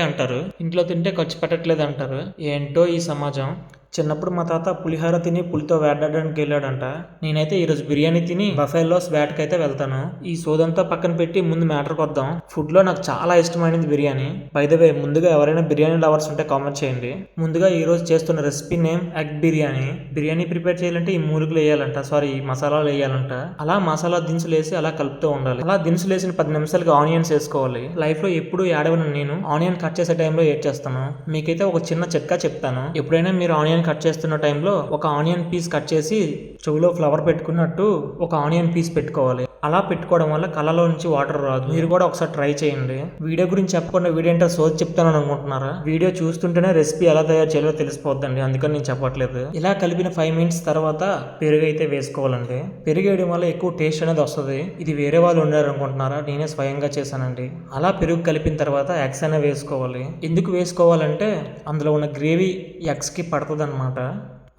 అంటారు, ఇంట్లో తింటే ఖర్చు పెట్టట్లేదు అంటారు. ఏంటో ఈ సమాజం. చిన్నప్పుడు మా తాత పులిహోర తిని పులితో వేటాడడానికి వెళ్ళాడంట. నేనైతే ఈరోజు బిర్యానీ తిని బఫెలోస్ వేటకైతే వెళ్తాను. ఈ సోదంతా పక్కన పెట్టి ముందు మ్యాటర్కి వద్దాం. ఫుడ్ లో నాకు చాలా ఇష్టమైనది బిర్యానీ. బై ద వే, ముందుగా ఎవరైనా బిర్యానీ లవర్స్ ఉంటే కామెంట్ చేయండి. ముందుగా ఈ రోజు చేస్తున్న recipe name egg biryani. Biryani prepare చేయాలంటే ఈ మూలికలు వేయాలంట, సారీ ఈ మసాలాలు వేయాలంట. అలా మసాలా దినుసులు వేసి అలా కలుపుతూ ఉండాలి. అలా దినుసులు వేసిన 10 నిమిషాలకి ఆనియన్స్ వేసుకోవాలి. లైఫ్ లో ఎప్పుడు యాడవను నేను ఆనియన్ కట్ చేసే టైంలో ఏడ్ చేస్తాను. మీకైతే ఒక చిన్న చిట్కా చెప్తాను. ఎప్పుడైనా మీరు ఆనియన్ కట్ చేస్తున్న టైంలో ఒక ఆనియన్ పీస్ కట్ చేసి చెవులో ఫ్లవర్ పెట్టుకున్నట్టు ఒక ఆనియన్ పీస్ పెట్టుకోవాలి. అలా పెట్టుకోవడం వల్ల కళ్ళలో నుంచి వాటర్ రాదు. మీరు కూడా ఒకసారి ట్రై చేయండి. వీడియో గురించి చెప్పకుండా వీడియో ఏంటో సోది చెప్తానని అనుకుంటున్నారా? వీడియో చూస్తుంటేనే రెసిపీ ఎలా తయారు చేయాలో తెలిసిపోద్దండి, అందుకని నేను చెప్పట్లేదు. ఇలా కలిపిన 5 మినిట్స్ తర్వాత పెరుగు అయితే వేసుకోవాలండి. పెరుగు వేయడం వల్ల ఎక్కువ టేస్ట్ అనేది వస్తుంది. ఇది వేరే వాళ్ళు వండారు అనుకుంటున్నారా? నేనే స్వయంగా చేశానండి. అలా పెరుగు కలిపిన తర్వాత ఎగ్స్ అనే వేసుకోవాలి. ఎందుకు వేసుకోవాలంటే అందులో ఉన్న గ్రేవీ ఎగ్స్ కి పడుతుంది అనమాట.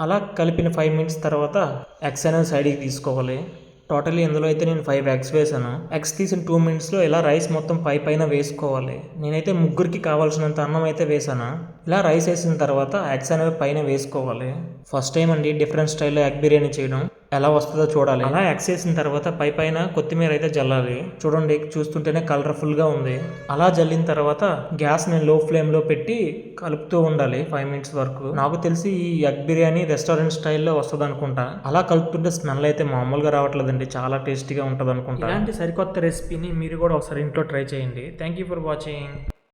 అలా కలిపిన 5 మినిట్స్ తర్వాత ఎగ్స్ అనేది సైడ్కి తీసుకోవాలి. టోటలీ ఇందులో అయితే నేను 5 ఎగ్స్ వేసాను. ఎగ్స్ తీసిన 2 మినిట్స్లో ఇలా రైస్ మొత్తం పైన వేసుకోవాలి. నేనైతే ముగ్గురికి కావాల్సినంత అన్నం అయితే వేసాను. ఇలా రైస్ వేసిన తర్వాత ఎగ్స్ అనేవి పైన వేసుకోవాలి. ఫస్ట్ టైం అండి డిఫరెంట్ స్టైల్లో ఎగ్ బిర్యానీ చేయడం, ఎలా వస్తుందో చూడాలి. అలా ఎగ్స్ వేసిన తర్వాత పైన కొత్తిమీర అయితే జల్లాలి. చూడండి, చూస్తుంటేనే కలర్ఫుల్ గా ఉంది. అలా జల్లిన తర్వాత గ్యాస్ నేను లో ఫ్లేమ్ లో పెట్టి కలుపుతూ ఉండాలి 5 మినిట్స్ వరకు. నాకు తెలిసి ఈ ఎగ్ బిర్యానీ రెస్టారెంట్ స్టైల్లో వస్తుంది అనుకుంటా. అలా కలుపుతుంటే స్మెల్ అయితే మామూలుగా రావట్లేదండి, చాలా టేస్టీగా ఉంటుంది అనుకుంటా. ఇలాంటి సరికొత్త రెసిపీని మీరు కూడా ఒకసారి ఇంట్లో ట్రై చేయండి. Thank you for watching.